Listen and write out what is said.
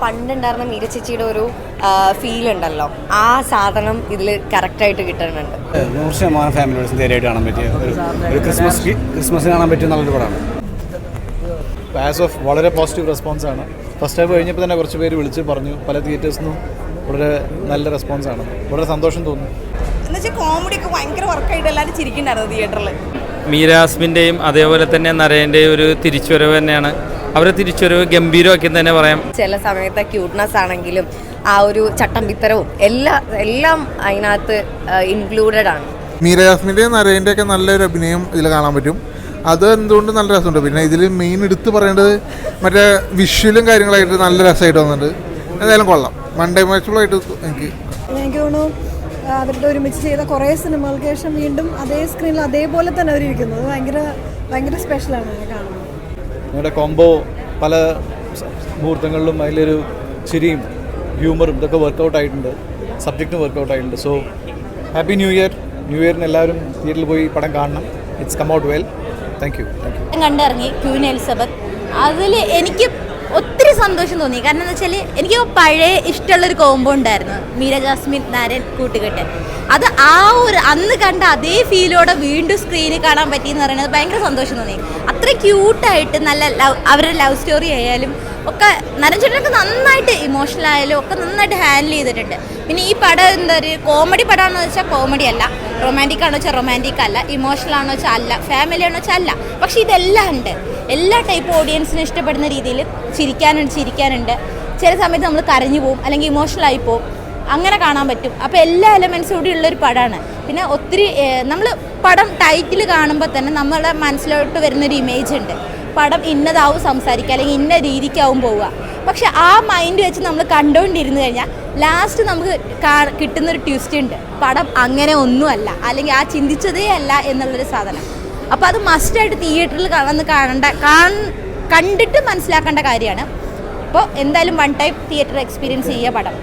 പണ്ടുണ്ടായിരുന്ന മീര ചേച്ചിയുടെ ഒരു ഫീൽ ഉണ്ടല്ലോ, ആ സാധനം ഇതിൽ കറക്റ്റായിട്ട് കിട്ടുന്നുണ്ട്. 100% ഫാമിലി ധൈര്യമായിട്ട് കാണാൻ പറ്റിയ ഒരു ക്രിസ്മസിന് കാണാൻ പറ്റിയ നല്ലൊരു പടമാണ്. ആസ് ഓഫ് വളരെ പോസിറ്റീവ് റെസ്പോൺസാണ്. ഫസ്റ്റ് ഹാഫ് കഴിഞ്ഞപ്പോൾ തന്നെ കുറച്ച് പേര് വിളിച്ച് പറഞ്ഞു, പല തിയേറ്റേഴ്സിനും വളരെ നല്ല റെസ്പോൺസാണ്. വളരെ സന്തോഷം തോന്നുന്നു. എന്നുവെച്ചാൽ കോമഡിയൊക്കെ ഭയങ്കര വർക്കായിട്ട് എല്ലാവരും ചിരിക്കുന്നുണ്ടായിരുന്നു തിയേറ്ററിൽ. മീര ജാസ്മിൻ്റെയും അതേപോലെ തന്നെ നരേൻ്റെയും ഒരു തിരിച്ചുവരവ് തന്നെയാണ്. അവരെ തിരിച്ചുവരവ് ഗംഭീരമാക്കി തന്നെ പറയാം. ചില സമയത്തെ ക്യൂട്ട്നെസ് ആണെങ്കിലും ആ ഒരു ചട്ടമ്പിത്തരവും എല്ലാം അതിനകത്ത് ഇൻക്ലൂഡഡ് ആണ്. മീര ജാസ്മിൻ്റെയും നരേൻ്റെയൊക്കെ നല്ലൊരു അഭിനയം ഇതിൽ കാണാൻ പറ്റും. അത് എന്തുകൊണ്ട് നല്ല രസമുണ്ട്. പിന്നെ ഇതിൽ മെയിൻ എടുത്ത് പറയേണ്ടത് മറ്റേ വിഷ്വലും കാര്യങ്ങളായിട്ട് നല്ല രസമായിട്ട് വന്നിട്ടുണ്ട്. എന്തായാലും കൊള്ളാം. മൺഡേ മാച്ചുകളായിട്ട് എനിക്ക് തോന്നുന്നു അവരുടെ ഒരുമിച്ച് ചെയ്ത കുറേ സിനിമകൾക്ക് ശേഷം വീണ്ടും അതേ സ്ക്രീനിൽ അതേപോലെ തന്നെ അവരിയ്ക്കുന്നത് ഭയങ്കര സ്പെഷ്യലാണ് കാണുന്നത്. നിങ്ങളുടെ കോംബോ പല മുഹൂർത്തങ്ങളിലും അതിലൊരു ചിരിയും ഹ്യൂമറും ഇതൊക്കെ വർക്കൗട്ട് ആയിട്ടുണ്ട്. സബ്ജക്റ്റും വർക്കൗട്ട് ആയിട്ടുണ്ട്. So happy new year. New ഇയറിന് എല്ലാവരും തിയേറ്ററിൽ പോയി പടം കാണണം. It's come out well. Thank you. കണ്ടിറങ്ങി ക്വീൻ എലിസബത്ത്. അതിൽ എനിക്ക് ഒത്തിരി സന്തോഷം തോന്നി. കാരണം എന്താ വെച്ചാൽ എനിക്ക് പഴയ ഇഷ്ടമുള്ളൊരു കോംബോ ഉണ്ടായിരുന്നു, മീര ജാസ്മിൻ നരൻ കൂട്ടുകെട്ട്. അത് ആ ഒരു അന്ന് കണ്ട അതേ ഫീലോടെ വീണ്ടും സ്ക്രീനിൽ കാണാൻ പറ്റിയെന്ന് പറയുന്നത് ഭയങ്കര സന്തോഷം തോന്നി. അത്ര ക്യൂട്ടായിട്ട് നല്ല അവരുടെ ലവ് സ്റ്റോറി ആയാലും ഒക്കെ നരൻ ചേട്ടനൊക്കെ നന്നായിട്ട് ഇമോഷണൽ ആയാലും ഒക്കെ നന്നായിട്ട് ഹാൻഡിൽ ചെയ്തിട്ടുണ്ട്. പിന്നെ ഈ പടം എന്താ ഒരു കോമഡി പടമാണെന്ന് വെച്ചാൽ കോമഡി അല്ല, റൊമാൻറ്റിക് ആണെന്ന് വെച്ചാൽ റൊമാൻറ്റിക് അല്ല, ഇമോഷണൽ ആണെന്ന് വെച്ചാൽ അല്ല, ഫാമിലി ആണെന്ന് വെച്ചാൽ അല്ല. പക്ഷേ ഇതെല്ലാം ഉണ്ട്. എല്ലാ ടൈപ്പ് ഓഡിയൻസിനും ഇഷ്ടപ്പെടുന്ന രീതിയിൽ ചിരിക്കാനുണ്ട്. ചില സമയത്ത് നമ്മൾ കരഞ്ഞു പോവും, അല്ലെങ്കിൽ ഇമോഷണൽ ആയി പോവും. അങ്ങനെ കാണാൻ പറ്റും. അപ്പോൾ എല്ലാ എലമെൻസും കൂടി ഉള്ളൊരു പടമാണ്. പിന്നെ ഒത്തിരി നമ്മൾ പടം ടൈറ്റിൽ കാണുമ്പോൾ തന്നെ നമ്മുടെ മനസ്സിലോട്ട് വരുന്നൊരു ഇമേജ് ഉണ്ട്. പടം ഇന്നതാവും സംസാരിക്കുക, അല്ലെങ്കിൽ ഇന്ന രീതിക്കാവും പോവുക. പക്ഷെ ആ മൈൻഡ് വെച്ച് നമ്മൾ കണ്ടുകൊണ്ടിരുന്നു കഴിഞ്ഞാൽ ലാസ്റ്റ് നമുക്ക് കിട്ടുന്നൊരു ട്വിസ്റ്റ് ഉണ്ട്. പടം അങ്ങനെ ഒന്നുമല്ല, അല്ലെങ്കിൽ ആ ചിന്തിച്ചതേ അല്ല എന്നുള്ളൊരു സാധനം. അപ്പോൾ അത് മസ്റ്റായിട്ട് തിയേറ്ററിൽ കണ്ടിട്ട് മനസ്സിലാക്കേണ്ട കാര്യമാണ്. അപ്പോൾ എന്തായാലും വൺ ടൈം തിയേറ്റർ എക്സ്പീരിയൻസ് ചെയ്യുക പടം.